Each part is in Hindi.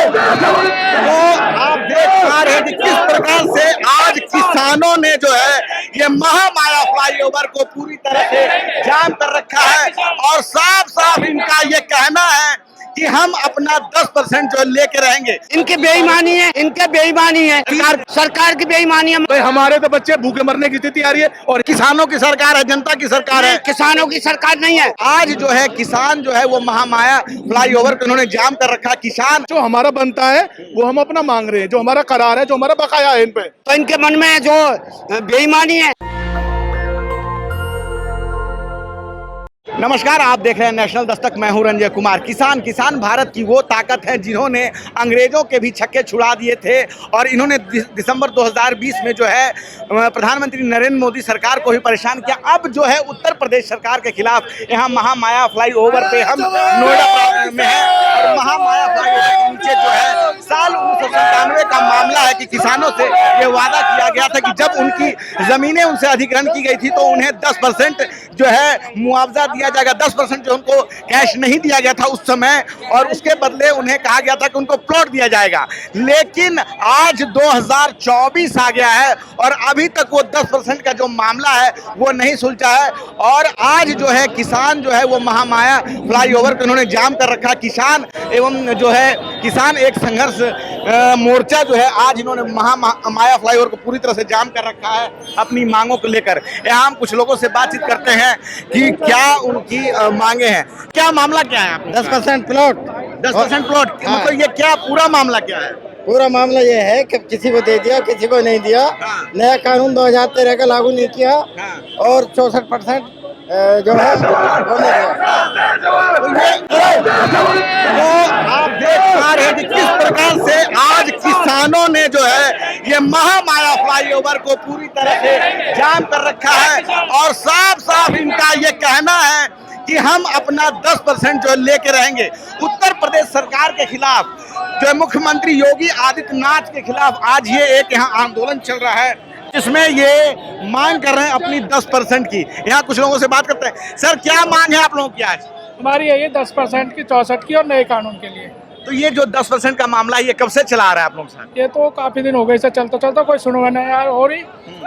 तो आप देख पा रहे हैं कि किस प्रकार से आज किसानों ने जो है ये महामाया फ्लाईओवर को पूरी तरह से जाम कर रखा है और साफ साफ इनका ये कहना है कि हम अपना 10% जो लेके रहेंगे। इनकी बेईमानी है, इनके बेईमानी है, सरकार की बेईमानी है। भाई हमारे तो बच्चे भूखे मरने की स्थिति आ रही है और किसानों की सरकार है, जनता की सरकार है, किसानों की सरकार नहीं है। आज जो है किसान जो है वो महामाया फ्लाईओवर को इन्होंने जाम कर रखा। किसान जो हमारा बनता है वो हम अपना मांग रहे हैं, जो हमारा करार है, जो हमारा बकाया है इन पे। तो इनके मन में जो बेईमानी है। नमस्कार, आप देख रहे हैं नेशनल दस्तक। मैं हूं रंजय कुमार। किसान भारत की वो ताकत है जिन्होंने अंग्रेजों के भी छक्के छुड़ा दिए थे और इन्होंने दिसंबर 2020 में जो है प्रधानमंत्री नरेंद्र मोदी सरकार को भी परेशान किया। अब जो है उत्तर प्रदेश सरकार के खिलाफ यहाँ महामाया फ्लाईओवर पे हम नोएडा में हैं और महामाया फ्लाईओवर के नीचे जो है साल 1997 का मामला है कि किसानों से ये वादा किया गया था कि जब उनकी जमीनें उनसे अधिग्रहण की गई थी तो उन्हें 10% जो है मुआवजा दिया जाएगा। 10% जो उनको कैश नहीं दिया गया था उस समय और उसके बदले उन्हें कहा गया था कि उनको प्लॉट दिया जाएगा। लेकिन आज 2024 आ गया है और अभी तक वो 10% का जो मामला है वो नहीं सुलझा है और आज जो है किसान जो है वो महामाया फ्लाईओवर को इन्होंने जाम कर रखा। किसान एवं जो है किसान एक संघर्ष मोर्चा जो है आज इन्होंने महामाया फ्लाईओवर को पूरी तरह से जाम कर रखा है अपनी मांगों को लेकर। यहाँ हम कुछ लोगों से बातचीत करते हैं कि क्या उनकी मांगे हैं। क्या मामला क्या है? 10% प्लॉट। 10% प्लॉट मतलब ये क्या पूरा मामला क्या है? पूरा मामला ये है कि किसी को दे दिया, किसी को नहीं दिया। नया कानून 2013 का लागू नहीं किया और 64% जो है वो नहीं दिया। तो आप देख पा रहे हैं कि किस प्रकार से आज किसानों ने जो है ये महामाया फ्लाईओवर को पूरी तरह से जाम कर रखा है और साफ साफ इनका ये कहना है कि हम अपना 10% जो लेके रहेंगे। उत्तर प्रदेश सरकार के खिलाफ जो मुख्यमंत्री योगी आदित्यनाथ के खिलाफ आज ये एक यहाँ आंदोलन चल रहा है जिसमें ये मांग कर रहे हैं अपनी 10% की। यहाँ कुछ लोगों से बात करते हैं। सर क्या मांग है आप लोगों की आज? हमारी है ये 10% की, 64 की और नए कानून के लिए। तो ये जो 10% का मामला है ये कब से चला आ रहा है आप लोगों के साथ? ये तो काफी दिन हो गए इसे चलता कोई सुनवाई नहीं यार हो रही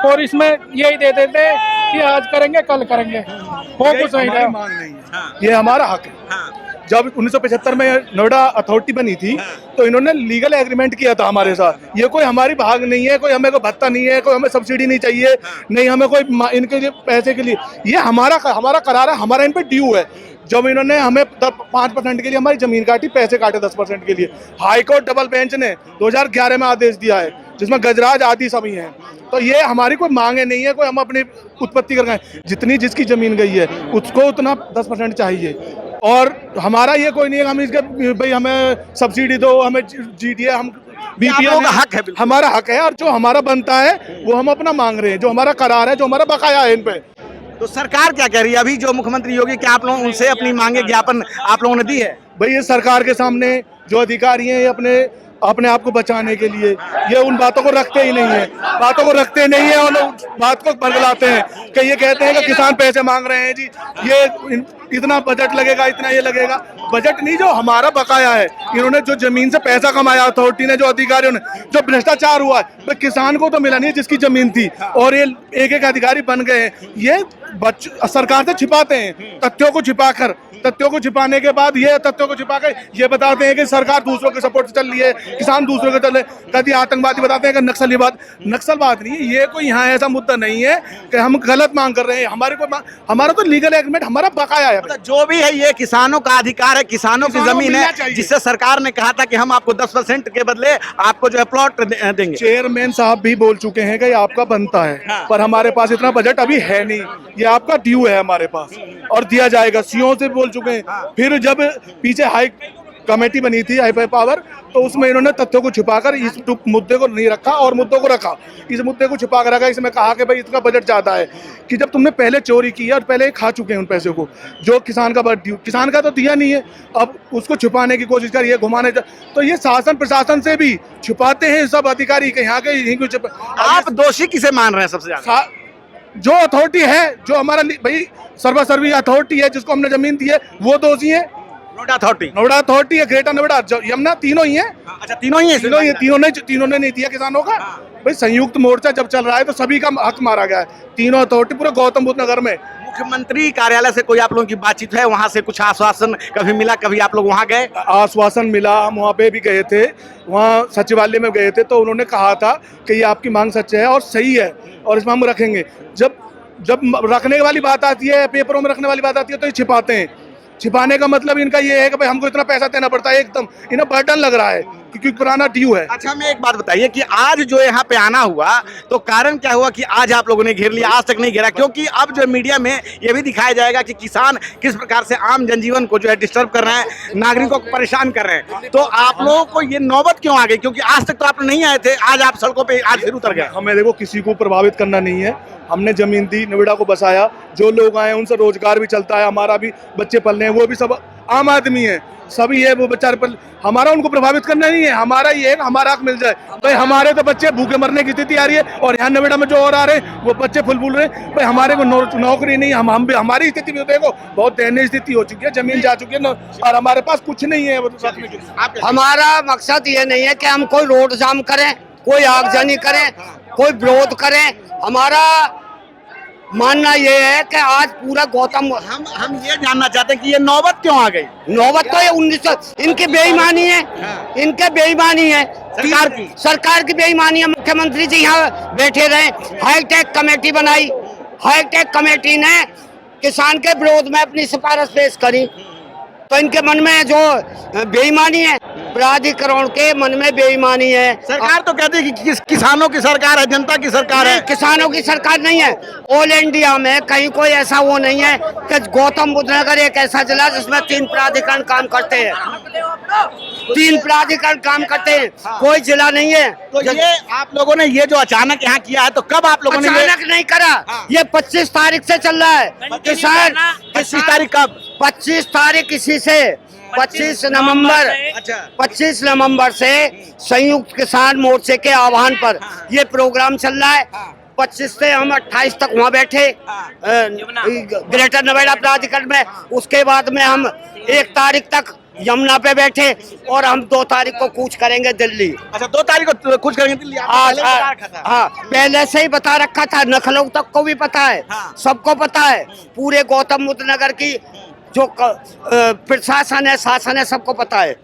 और इसमें यही दे देते कि आज करेंगे कल करेंगे, वो कुछ नहीं है। मांग नहीं है, ये हमारा हक है। जब 1975 में नोएडा अथॉरिटी बनी थी तो इन्होंने लीगल एग्रीमेंट किया था हमारे साथ। ये कोई हमारी भाग नहीं है, कोई हमें कोई भत्ता नहीं है, कोई हमें सब्सिडी नहीं चाहिए, नहीं हमें कोई इनके लिए पैसे के लिए। ये हमारा करार है, हमारा इन पे ड्यू है। जब इन्होंने हमें 5% के लिए हमारी जमीन काटी, पैसे काटे 10% के लिए। हाई कोर्ट डबल बेंच ने 2011 में आदेश दिया है जिसमें गजराज आदि सभी हैं। तो ये हमारी कोई मांगे नहीं है, कोई हम अपनी उत्पत्ति कर गए। जितनी जिसकी जमीन गई है उसको उतना 10% चाहिए और हमारा ये कोई नहीं है हम इसके भाई हमें सब्सिडी दो, हमें GDA, हम BPO का हक है, हमारा हक है और जो हमारा बनता है वो हम अपना मांग रहे हैं, जो हमारा करार है, जो हमारा बकाया है इन पे। तो सरकार क्या कह रही है अभी जो मुख्यमंत्री योगी, क्या आप लोग उनसे अपनी मांगे ज्ञापन आप लोगों ने दी है? भाई ये सरकार के सामने जो अधिकारी हैं ये अपने आप को बचाने के लिए ये उन बातों को रखते ही नहीं है, बातों को रखते नहीं है और बात को बदलाते हैं कि ये कहते हैं कि किसान पैसे मांग रहे हैं जी, ये इतना बजट लगेगा, इतना ये लगेगा। बजट नहीं, जो हमारा बकाया है, इन्होंने जो जमीन से पैसा कमाया अथॉरिटी ने, जो अधिकारियों ने, जो भ्रष्टाचार हुआ है किसान को तो मिला नहीं जिसकी जमीन थी और ये एक अधिकारी बन गए हैं। ये सरकार से छिपाते हैं, तथ्यों को छिपाने के बाद ये तथ्यों को छिपाकर ये बताते हैं कि सरकार दूसरों के सपोर्ट से चल रही है, किसान दूसरों के चल रहे। कभी आतंकवादी बताते हैं कि नक्सल बात नहीं है। ये कोई यहाँ ऐसा मुद्दा नहीं है कि हम गलत मांग कर रहे हैं। हमारा तो लीगल एग्रीमेंट, हमारा बकाया है। जो भी है ये किसानों का अधिकार है, किसानों की जमीन है जिससे सरकार ने कहा था कि हम आपको 10% के बदले आपको जो है प्लॉट देंगे। चेयरमैन साहब भी बोल चुके हैं कि आपका बनता है, पर हमारे पास इतना बजट अभी है नहीं। ये आपका ड्यू है हमारे पास और दिया जाएगा। सीओ से बोल चुके हैं। फिर जब पीछे हाई कमेटी बनी थी, हाई पावर, तो उसमें इन्होंने तथ्यों को छिपाकर इस मुद्दे को नहीं रखा और मुद्दों को रखा। इस मुद्दे को छिपा कर रखा। इसमें कहा कि भाई इतना बजट ज्यादा है कि जब तुमने पहले चोरी की है और पहले खा चुके हैं उन पैसों को, जो किसान का ड्यू, किसान का तो दिया नहीं है, अब उसको छुपाने की कोशिश करिए, घुमाने। तो ये शासन प्रशासन से भी छुपाते हैं सब अधिकारी के यहाँ के। आप दोषी किसे मान रहे हैं सबसे ज्यादा? जो अथॉरिटी है, जो हमारा भाई सर्वसर्वी अथॉरिटी है जिसको हमने जमीन दी है, वो दोषी है। नोएडा अथॉरिटी है, ग्रेटर नोएडा, यमुना, तीनों ही है। अच्छा, तीनों ही है। तीनों ने नहीं दिया किसानों का। भाई संयुक्त मोर्चा जब चल रहा है तो सभी का हक मारा गया है। तीनों अथॉरिटी पूरे गौतम बुद्ध नगर में। मुख्यमंत्री कार्यालय से कोई आप लोगों की बातचीत है? वहां से कुछ आश्वासन कभी मिला? कभी आप लोग वहां गए? आश्वासन मिला, हम वहाँ पे भी गए थे, वहाँ सचिवालय में गए थे, तो उन्होंने कहा था कि ये आपकी मांग सच है और सही है और इसमें हम रखेंगे। जब रखने वाली बात आती है, पेपरों में रखने वाली बात आती है तो ये छिपाते हैं। छिपाने का मतलब इनका ये है कि भाई हमको इतना पैसा देना पड़ता है, एकदम इन्हें बर्डन लग रहा है क्योंकि पुराना ड्यू है। अच्छा, हमें एक बात बताइए कि आज जो यहाँ पे आना हुआ तो कारण क्या हुआ कि आज आप लोगों ने घेर लिया? आज तक नहीं घेरा, क्योंकि अब जो मीडिया में ये भी दिखाया जाएगा कि किसान किस प्रकार से आम जनजीवन को जो है डिस्टर्ब कर रहे हैं, नागरिकों को परेशान कर रहे हैं। तो आप लोगों को ये नौबत क्यों आ गई? क्योंकि आज तक तो आप नहीं आए थे, आज आप सड़कों पे आज फिर उतर गए। हमें देखो किसी को प्रभावित करना नहीं है, हमने जमीन दी, नोएडा को बसाया, जो लोग आए उनसे रोजगार भी चलता है, हमारा भी बच्चे पल रहे हैं, वो भी सब आम आदमी है, सभी है वो बेचारे पल, हमारा उनको प्रभावित करना नहीं है। हमारा ये है कि हमारा हक मिल जाए। भाई हमारे तो बच्चे भूखे मरने की स्थिति आ रही है और यहाँ नोएडा में जो और आ रहे हैं वो बच्चे फुल रहे हैं। भाई हमारे को नौकरी नहीं, हम भी हमारी स्थिति भी देखो बहुत दयनीय स्थिति हो चुकी है, जमीन जा चुकी है और हमारे पास कुछ नहीं है रखने के लिए। हमारा मकसद ये नहीं है कि हम कोई रोड जाम करें, कोई आगजनी करें, कोई विरोध करें। हमारा मानना ये है कि आज पूरा गौतम, हम ये जानना चाहते हैं कि ये नौबत क्यों आ गई? नौबत तो ये 1900 इनकी बेईमानी है, इनके बेईमानी है, सरकार की बेईमानी है। मुख्यमंत्री जी यहाँ बैठे रहे, हाईटेक कमेटी बनाई, हाईटेक कमेटी ने किसान के विरोध में अपनी सिफारिश पेश करी, तो इनके मन में जो बेईमानी है, प्राधिकरण के मन में बेईमानी है। सरकार तो कहती है कि किसानों की सरकार है, जनता की सरकार है। किसानों की सरकार नहीं है। ऑल इंडिया में कहीं कोई ऐसा वो नहीं है कि गौतम बुद्ध नगर एक ऐसा जिला जिसमें 3 प्राधिकरण काम करते हैं, 3 प्राधिकरण काम करते हैं, कोई जिला नहीं है। तो ये आप लोगों ने ये जो अचानक यहाँ किया है, तो कब आप लोगों ने? अचानक नहीं करा, ये 25 तारीख से चल रहा है। किसान 25 तारीख कब? 25 तारीख इसी से 25 नवंबर, अच्छा, 25 नवंबर से संयुक्त किसान मोर्चे के आह्वान पर ये प्रोग्राम चल रहा है। 25 से हम 28 तक वहाँ बैठे ग्रेटर नोएडा प्राधिकरण में, उसके बाद में हम 1 तारीख तक यमुना पे बैठे और हम 2 तारीख को कूच करेंगे दिल्ली। अच्छा, 2 तारीख को कूच करेंगे दिल्ली? हाँ, पहले से ही बता रखा था, लखनऊ तक को भी पता है, सबको पता है, पूरे गौतम बुद्ध नगर की जो प्रशासन है, शासन है, सबको पता है।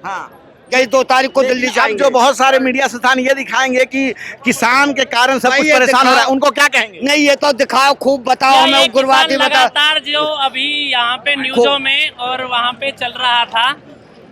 कई 2 तारीख को दिल्ली जाएंगे। जो बहुत सारे मीडिया संस्थान ये दिखाएंगे कि किसान के कारण सब कुछ परेशान हो रहा है, उनको क्या कहेंगे? नहीं, ये तो दिखाओ, खूब बताओ, हमें गुरुवाती बताओ। लगातार जो अभी यहाँ पे न्यूज़ों में और वहाँ पे चल रहा था,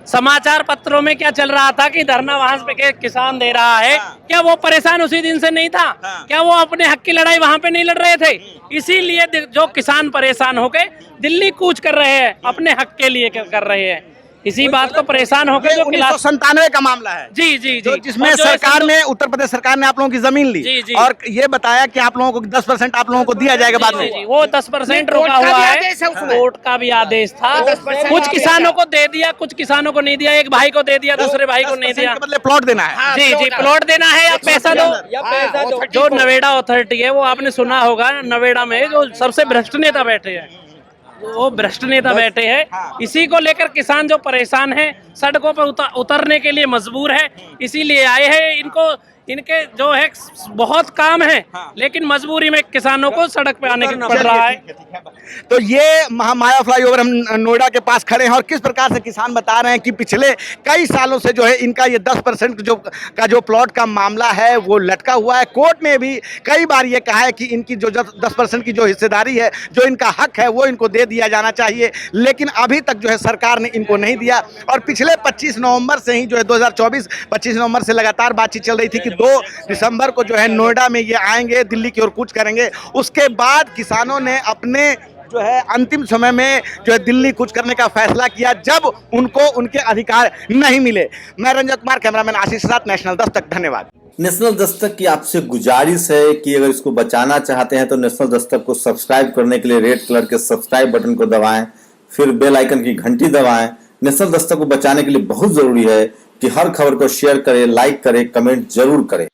समाचार पत्रों में क्या चल रहा था कि धरना वहाँ पे किसान दे रहा है, क्या वो परेशान उसी दिन से नहीं था? क्या वो अपने हक की लड़ाई वहाँ पे नहीं लड़ रहे थे? इसीलिए जो किसान परेशान हो गए दिल्ली कूच कर रहे हैं, अपने हक के लिए कर रहे हैं। इसी बात को परेशान होकर जो 1997 का मामला है। जी जी जी, जिसमें सरकार ने, उत्तर प्रदेश सरकार ने आप लोगों की जमीन ली। जी जी, और ये बताया कि आप लोगों को 10% आप लोगों को दिया जाएगा बाद में। जी, वो 10% रोका हुआ है, कोर्ट का भी आदेश था। कुछ किसानों को दे दिया, कुछ किसानों को नहीं दिया, एक भाई को दे दिया, दूसरे भाई को नहीं दिया। मतलब प्लॉट देना है? जी जी, प्लॉट देना है या पैसा दो। जो नोएडा अथॉरिटी है, वो आपने सुना होगा, नोएडा में जो सबसे भ्रष्ट नेता बैठे हैं, वो भ्रष्ट नेता बैठे हैं। इसी को लेकर किसान जो परेशान है, सड़कों पर उतरने के लिए मजबूर है, इसीलिए आए हैं। इनके जो है बहुत काम है, लेकिन मजबूरी में किसानों को सड़क पे आने पड़ रहा है। तो ये महामाया फ्लाईओवर हम नोएडा के पास खड़े हैं और किस प्रकार से किसान बता रहे हैं कि पिछले कई सालों से जो है इनका ये 10% जो प्लॉट का मामला है वो लटका हुआ है। कोर्ट ने भी कई बार ये कहा है कि इनकी जो 10% की जो हिस्सेदारी है, जो इनका हक है, वो इनको दे दिया जाना चाहिए, लेकिन अभी तक जो है सरकार ने इनको नहीं दिया। और पिछले 25 नवंबर से ही जो है 2024 25 नवंबर से लगातार बातचीत चल रही थी कि 2 दिसंबर को जो है नोएडा में ये आएंगे, दिल्ली की ओर कूच करेंगे। उसके बाद किसानों ने अपने जो है अंतिम समय में जो है दिल्ली कूच करने का फैसला किया, जब उनको उनके अधिकार नहीं मिले। मैं रंजन कुमार, कैमरामैन आशीष के साथ, नेशनल दस्तक। धन्यवाद। नेशनल दस्तक की आपसे गुजारिश है कि अगर इसको बचाना चाहते हैं तो नेशनल दस्तक को सब्सक्राइब करने के लिए रेड कलर के सब्सक्राइब बटन को दबाएं, फिर बेल आइकन की घंटी दबाएं। नेशनल दस्तक को बचाने के लिए बहुत जरूरी है कि हर खबर को शेयर करें, लाइक करें, कमेंट जरूर करें।